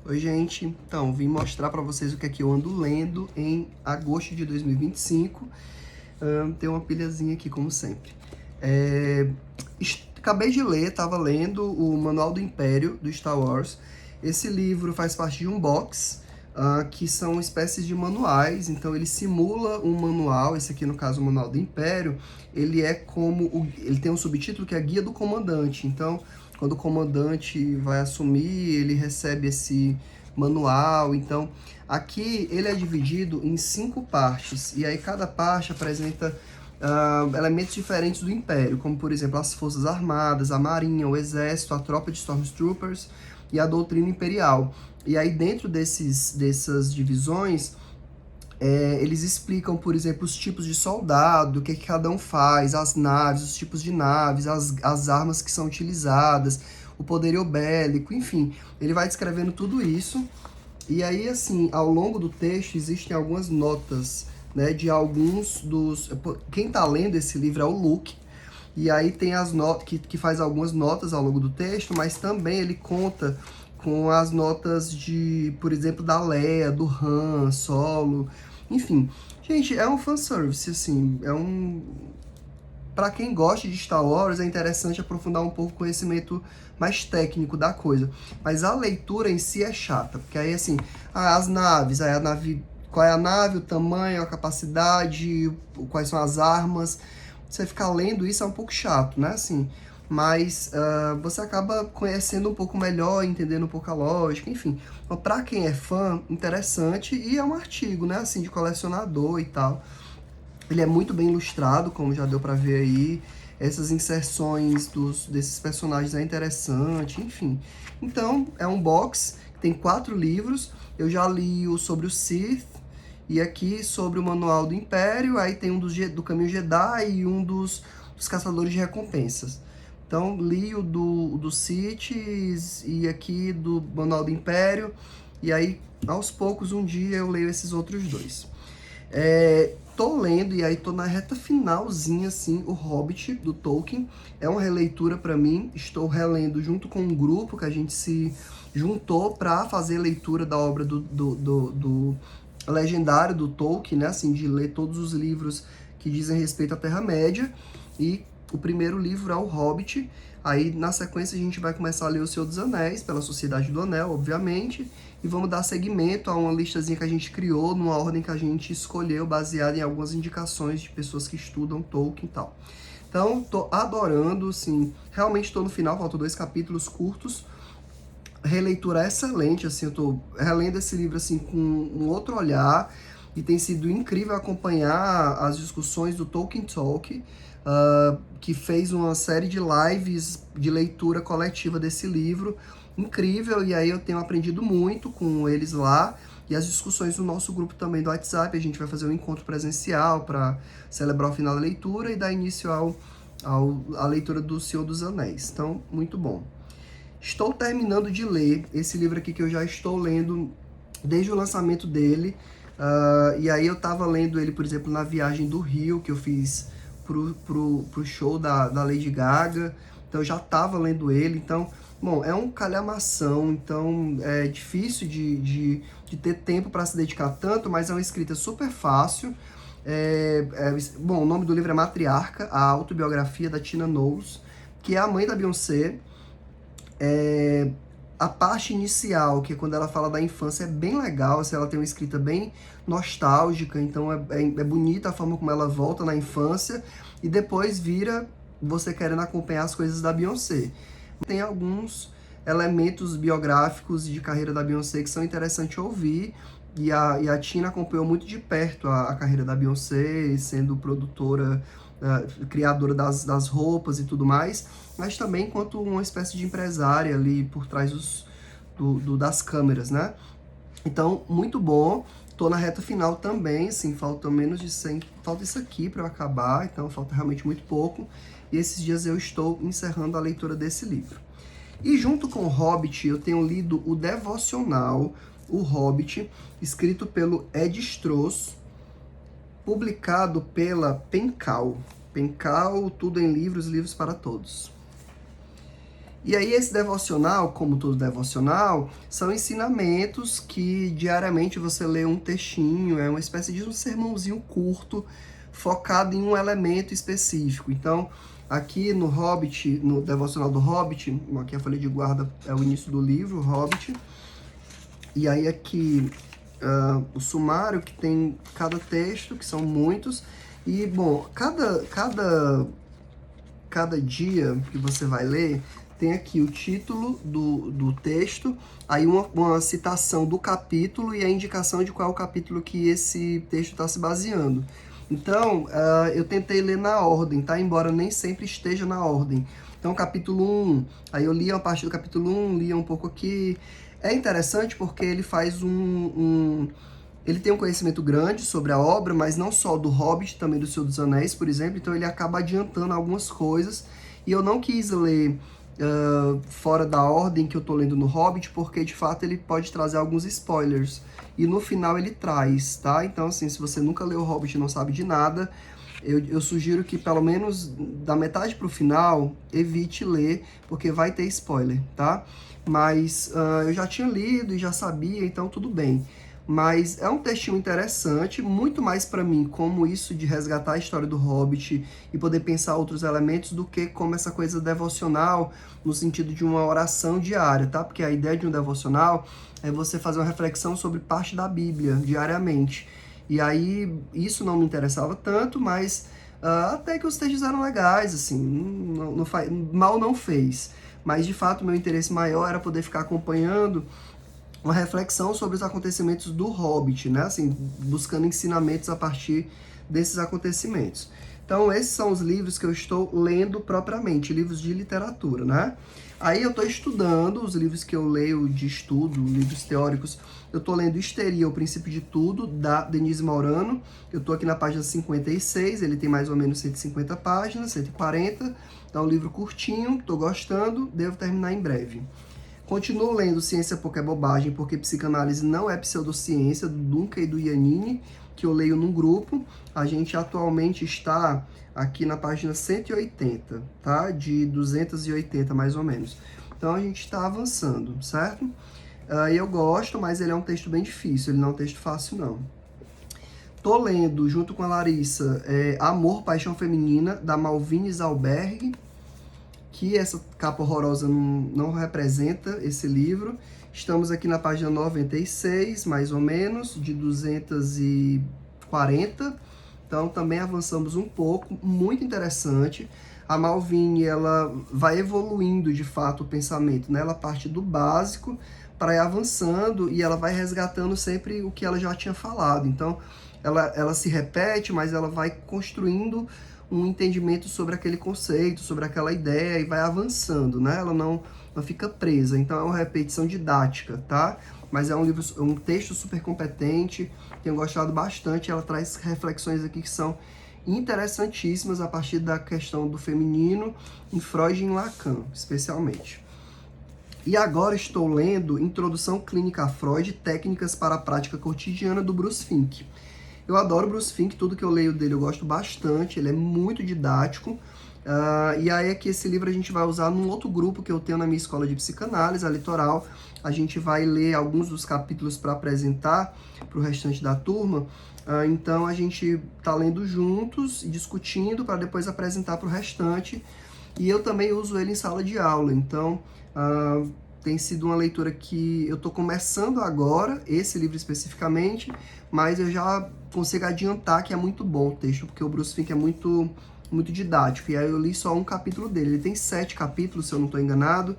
Oi, gente. Então, vim mostrar para vocês o que é que eu ando lendo em agosto de 2025. Tem uma pilhazinha aqui, como sempre. Acabei de ler, estava lendo o Manual do Império, do Star Wars. Esse livro faz parte de um box, que são espécies de manuais. Então, ele simula um manual. Esse aqui, no caso, o Manual do Império. Ele é como... ele tem um subtítulo que é a Guia do Comandante. Então, quando o comandante vai assumir, ele recebe esse manual. Então, aqui ele é dividido em 5 partes, e aí cada parte apresenta elementos diferentes do Império, como, por exemplo, as Forças Armadas, a Marinha, o Exército, a Tropa de Stormtroopers e a Doutrina Imperial. E aí, dentro dessas divisões, eles explicam, por exemplo, os tipos de soldado, o que cada um faz, as naves, os tipos de naves, as armas que são utilizadas, o poderio bélico, enfim. Ele vai descrevendo tudo isso. E aí, assim, ao longo do texto, existem algumas notas, né, de alguns dos... Quem tá lendo esse livro é o Luke, e aí tem as notas, que faz algumas notas ao longo do texto, mas também ele conta com as notas de, por exemplo, da Leia, do Han, Solo, enfim. Gente, é um fanservice, assim, Pra quem gosta de Star Wars, é interessante aprofundar um pouco o conhecimento mais técnico da coisa. Mas a leitura em si é chata, porque aí, assim, as naves, aí a nave... Qual é a nave, o tamanho, a capacidade, quais são as armas. Você ficar lendo isso é um pouco chato, né, assim... Mas você acaba conhecendo um pouco melhor, entendendo um pouco a lógica, enfim. Então, pra quem é fã, interessante, e é um artigo, né, assim, de colecionador e tal. Ele é muito bem ilustrado, como já deu pra ver aí. Essas inserções desses personagens é interessante, enfim. Então, é um box, tem 4 livros. Eu já li o sobre o Sith, e aqui sobre o Manual do Império. Aí tem um do Caminho Jedi e um dos Caçadores de Recompensas. Então, li o do Sith e aqui do Manual do Império. E aí, aos poucos, um dia eu leio esses outros dois. Tô lendo, e aí tô na reta finalzinha, assim, O Hobbit, do Tolkien. É uma releitura para mim. Estou relendo junto com um grupo que a gente se juntou para fazer leitura da obra do legendário do Tolkien, né? Assim, de ler todos os livros que dizem respeito à Terra-média. E o primeiro livro é O Hobbit. Aí, na sequência, a gente vai começar a ler O Senhor dos Anéis, pela Sociedade do Anel, obviamente, e vamos dar seguimento a uma listazinha que a gente criou, numa ordem que a gente escolheu, baseada em algumas indicações de pessoas que estudam Tolkien e tal. Então, tô adorando, assim, realmente tô no final, faltam 2 capítulos curtos. Releitura excelente, assim, eu tô relendo esse livro, assim, com um outro olhar, e tem sido incrível acompanhar as discussões do Tolkien Talk, que fez uma série de lives de leitura coletiva desse livro, incrível, e aí eu tenho aprendido muito com eles lá, e as discussões no nosso grupo também do WhatsApp. A gente vai fazer um encontro presencial para celebrar o final da leitura e dar início à leitura do Senhor dos Anéis. Então, muito bom. Estou terminando de ler esse livro aqui que eu já estou lendo desde o lançamento dele. E aí eu tava lendo ele, por exemplo, na viagem do Rio, que eu fiz pro show da Lady Gaga. Então eu já tava lendo ele. Então, bom, é um calhamação, então é difícil de ter tempo para se dedicar tanto, mas é uma escrita super fácil. Bom, o nome do livro é Matriarca, a autobiografia da Tina Knowles, que é a mãe da Beyoncé. A parte inicial, que é quando ela fala da infância, é bem legal, assim, ela tem uma escrita bem nostálgica, então é bonita a forma como ela volta na infância, e depois vira você querendo acompanhar as coisas da Beyoncé. Tem alguns elementos biográficos de carreira da Beyoncé que são interessantes ouvir, e a Tina acompanhou muito de perto a carreira da Beyoncé, sendo produtora, criadora das roupas e tudo mais, mas também enquanto uma espécie de empresária ali por trás das câmeras, né? Então, muito bom. Tô na reta final também, assim, falta menos de 100, falta isso aqui para eu acabar, então falta realmente muito pouco. E esses dias eu estou encerrando a leitura desse livro. E junto com o Hobbit, eu tenho lido o devocional, O Hobbit, escrito pelo Ed Stross, publicado pela Pencal. Pencal, tudo em livros, livros para todos. E aí esse devocional, como todo devocional, são ensinamentos que diariamente você lê um textinho, é uma espécie de um sermãozinho curto, focado em um elemento específico. Então, aqui no Hobbit, no devocional do Hobbit, aqui a folha de guarda é o início do livro, Hobbit, e aí aqui o sumário que tem cada texto, que são muitos, e bom, cada dia que você vai ler, tem aqui o título do texto, aí uma citação do capítulo e a indicação de qual é o capítulo que esse texto está se baseando. Então, eu tentei ler na ordem, tá? Embora nem sempre esteja na ordem. Então, capítulo 1, aí eu lia a parte do capítulo 1, lia um pouco aqui. É interessante porque ele faz ele tem um conhecimento grande sobre a obra, mas não só do Hobbit, também do Senhor dos Anéis, por exemplo, então ele acaba adiantando algumas coisas, e eu não quis ler fora da ordem que eu tô lendo no Hobbit, porque de fato ele pode trazer alguns spoilers, e no final ele traz, tá? Então assim, se você nunca leu o Hobbit e não sabe de nada, eu sugiro que pelo menos da metade pro final, evite ler, porque vai ter spoiler, tá? Mas eu já tinha lido e já sabia, então tudo bem. Mas é um textinho interessante, muito mais para mim como isso de resgatar a história do Hobbit e poder pensar outros elementos do que como essa coisa devocional no sentido de uma oração diária, tá? Porque a ideia de um devocional é você fazer uma reflexão sobre parte da Bíblia diariamente. E aí isso não me interessava tanto, mas até que os textos eram legais, assim, mal não fez. Mas de fato meu interesse maior era poder ficar acompanhando uma reflexão sobre os acontecimentos do Hobbit, né? Assim, buscando ensinamentos a partir desses acontecimentos. Então, esses são os livros que eu estou lendo propriamente, livros de literatura, né? Aí eu estou estudando os livros que eu leio de estudo, livros teóricos. Eu estou lendo Histeria, o Princípio de Tudo, da Denise Maurano. Eu estou aqui na página 56, ele tem mais ou menos 150 páginas, 140. Então, é um livro curtinho, estou gostando, devo terminar em breve. Continuo lendo Ciência Pouca é Bobagem, porque psicanálise não é pseudociência, do Duncan e do Iannini, que eu leio num grupo. A gente atualmente está aqui na página 180, tá? De 280, mais ou menos. Então, a gente está avançando, certo? Eu gosto, mas ele é um texto bem difícil, ele não é um texto fácil, não. Tô lendo, junto com a Larissa, Amor, Paixão Feminina, da Malvine Zalberg, que essa capa horrorosa não representa esse livro. Estamos aqui na página 96, mais ou menos, de 240. Então, também avançamos um pouco, muito interessante. A Malvine, ela vai evoluindo, de fato, o pensamento, né? Ela parte do básico para ir avançando e ela vai resgatando sempre o que ela já tinha falado. Então, ela se repete, mas ela vai construindo um entendimento sobre aquele conceito, sobre aquela ideia e vai avançando, né? Ela não fica presa. Então é uma repetição didática, tá? Mas é um texto super competente, tenho gostado bastante. Ela traz reflexões aqui que são interessantíssimas a partir da questão do feminino em Freud e em Lacan, especialmente. E agora estou lendo Introdução Clínica a Freud, Técnicas para a Prática Cotidiana, do Bruce Fink. Eu adoro Bruce Fink, tudo que eu leio dele eu gosto bastante, ele é muito didático. E aí aqui esse livro a gente vai usar num outro grupo que eu tenho na minha escola de psicanálise, a Litoral. A gente vai ler alguns dos capítulos para apresentar para o restante da turma. Então a gente está lendo juntos e discutindo para depois apresentar para o restante. E eu também uso ele em sala de aula, então tem sido uma leitura que eu estou começando agora, esse livro especificamente, mas eu já consigo adiantar que é muito bom o texto, porque o Bruce Fink é muito, muito didático, e aí eu li só um capítulo dele. Ele tem 7 capítulos, se eu não estou enganado,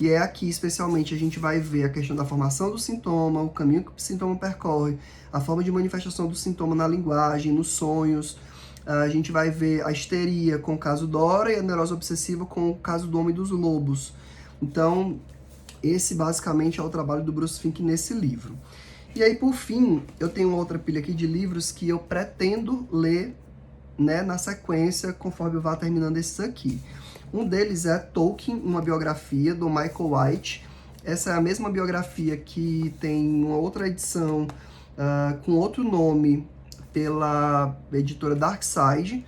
e é aqui, especialmente, a gente vai ver a questão da formação do sintoma, o caminho que o sintoma percorre, a forma de manifestação do sintoma na linguagem, nos sonhos. A gente vai ver a histeria com o caso Dora e a neurose obsessiva com o caso do Homem dos Lobos. Então, esse basicamente é o trabalho do Bruce Fink nesse livro. E aí, por fim, eu tenho outra pilha aqui de livros que eu pretendo ler, né, na sequência, conforme eu vá terminando esses aqui. Um deles é Tolkien, uma biografia, do Michael White. Essa é a mesma biografia que tem uma outra edição com outro nome pela editora Darkside,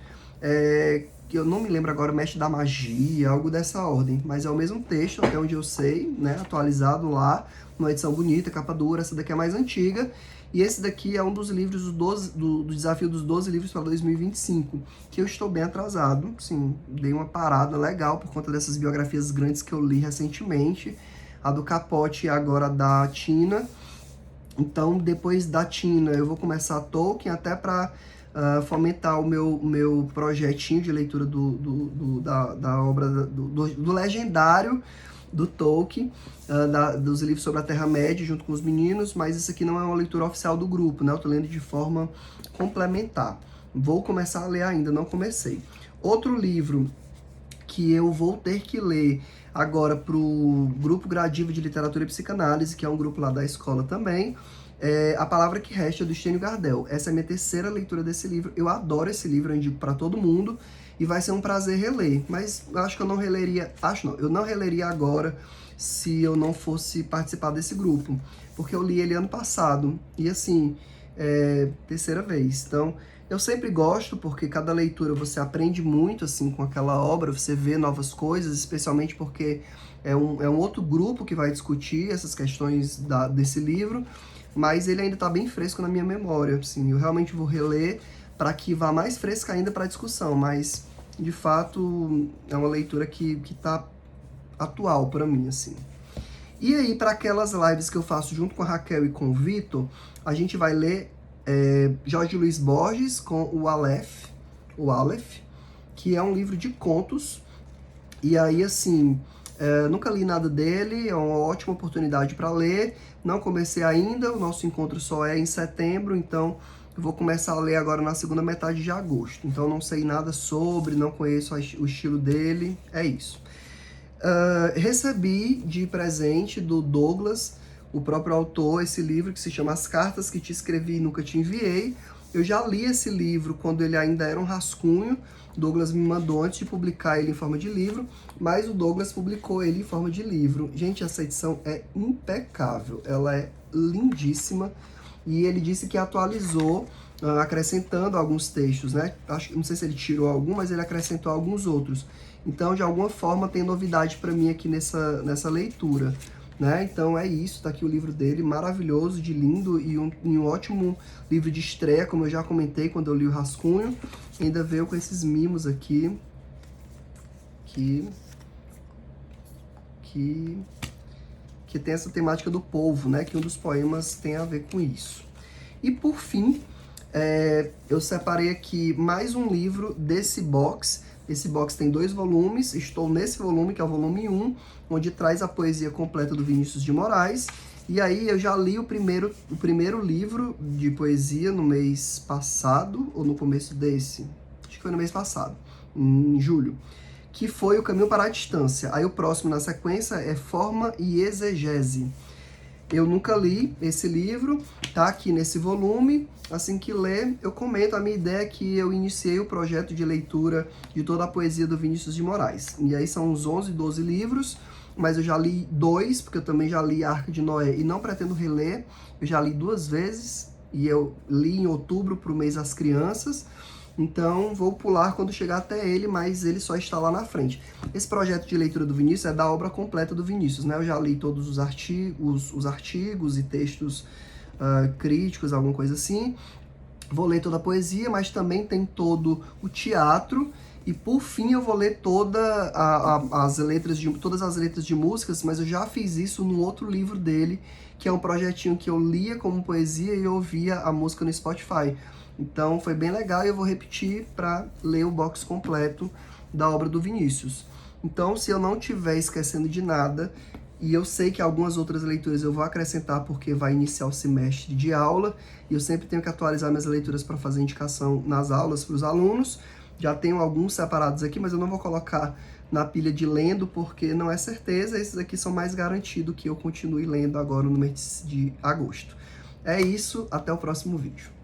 que eu não me lembro agora, Mestre da Magia, algo dessa ordem, mas é o mesmo texto, até onde eu sei, né, atualizado lá, uma edição bonita, capa dura. Essa daqui é mais antiga, e esse daqui é um dos livros do desafio dos 12 livros para 2025, que eu estou bem atrasado, sim, dei uma parada legal por conta dessas biografias grandes que eu li recentemente, a do Capote e agora a da Tina. Então, depois da Tina, eu vou começar a Tolkien, até para fomentar o meu projetinho de leitura da obra do legendário do Tolkien, dos livros sobre a Terra-média, junto com os meninos, mas isso aqui não é uma leitura oficial do grupo, né? Eu tô lendo de forma complementar. Vou começar a ler ainda, não comecei. Outro livro que eu vou ter que ler agora pro Grupo Gradiva de Literatura e Psicanálise, que é um grupo lá da escola também, é A Palavra que Resta, do Stênio Gardel. Essa é a minha terceira leitura desse livro. Eu adoro esse livro, eu indico para todo mundo, e vai ser um prazer reler. Mas eu acho que eu não releria, eu não releria agora se eu não fosse participar desse grupo, porque eu li ele ano passado, e assim, terceira vez. Então, eu sempre gosto, porque cada leitura você aprende muito, assim, com aquela obra, você vê novas coisas, especialmente porque é um outro grupo que vai discutir essas questões desse livro, mas ele ainda está bem fresco na minha memória, assim, eu realmente vou reler para que vá mais fresca ainda para a discussão, mas, de fato, é uma leitura que está atual para mim, assim. E aí, para aquelas lives que eu faço junto com a Raquel e com o Vitor, a gente vai ler Jorge Luiz Borges com o Aleph, que é um livro de contos. E aí, assim, nunca li nada dele, é uma ótima oportunidade para ler. Não comecei ainda, o nosso encontro só é em setembro, então eu vou começar a ler agora na segunda metade de agosto. Então não sei nada sobre, não conheço o estilo dele, é isso. Recebi de presente do Douglas, o próprio autor, esse livro que se chama As Cartas que Te Escrevi e Nunca Te Enviei. Eu já li esse livro quando ele ainda era um rascunho. Douglas me mandou antes de publicar ele em forma de livro, mas o Douglas publicou ele em forma de livro. Gente, essa edição é impecável, ela é lindíssima, e ele disse que atualizou, acrescentando alguns textos, né? Não sei se ele tirou algum, mas ele acrescentou alguns outros. Então, de alguma forma, tem novidade para mim aqui nessa leitura, né? Então é isso, tá aqui o livro dele, maravilhoso, de lindo, e um ótimo livro de estreia, como eu já comentei quando eu li o rascunho. Ainda veio com esses mimos aqui, que tem essa temática do polvo, né? Que um dos poemas tem a ver com isso. E por fim, eu separei aqui mais um livro desse box. Esse box tem 2 volumes, estou nesse volume, que é o volume 1, onde traz a poesia completa do Vinícius de Moraes. E aí eu já li o primeiro livro de poesia no mês passado, ou no começo desse, acho que foi no mês passado, em julho, que foi O Caminho para a Distância. Aí o próximo na sequência é Forma e Exegese. Eu nunca li esse livro, tá aqui nesse volume. Assim que ler, eu comento. A minha ideia é que eu iniciei o projeto de leitura de toda a poesia do Vinícius de Moraes. E aí são uns 11, 12 livros, mas eu já li 2, porque eu também já li Arca de Noé e não pretendo reler. Eu já li 2 vezes, e eu li em outubro para o mês das crianças. Então, vou pular quando chegar até ele, mas ele só está lá na frente. Esse projeto de leitura do Vinícius é da obra completa do Vinícius, né? Eu já li todos os artigos e textos críticos, alguma coisa assim. Vou ler toda a poesia, mas também tem todo o teatro. E, por fim, eu vou ler todas as letras de músicas, mas eu já fiz isso num outro livro dele, que é um projetinho que eu lia como poesia e eu ouvia a música no Spotify. Então foi bem legal e eu vou repetir para ler o box completo da obra do Vinícius. Então, se eu não estiver esquecendo de nada, e eu sei que algumas outras leituras eu vou acrescentar porque vai iniciar o semestre de aula, e eu sempre tenho que atualizar minhas leituras para fazer indicação nas aulas para os alunos. Já tenho alguns separados aqui, mas eu não vou colocar na pilha de lendo porque não é certeza. Esses aqui são mais garantidos que eu continue lendo agora no mês de agosto. É isso, até o próximo vídeo.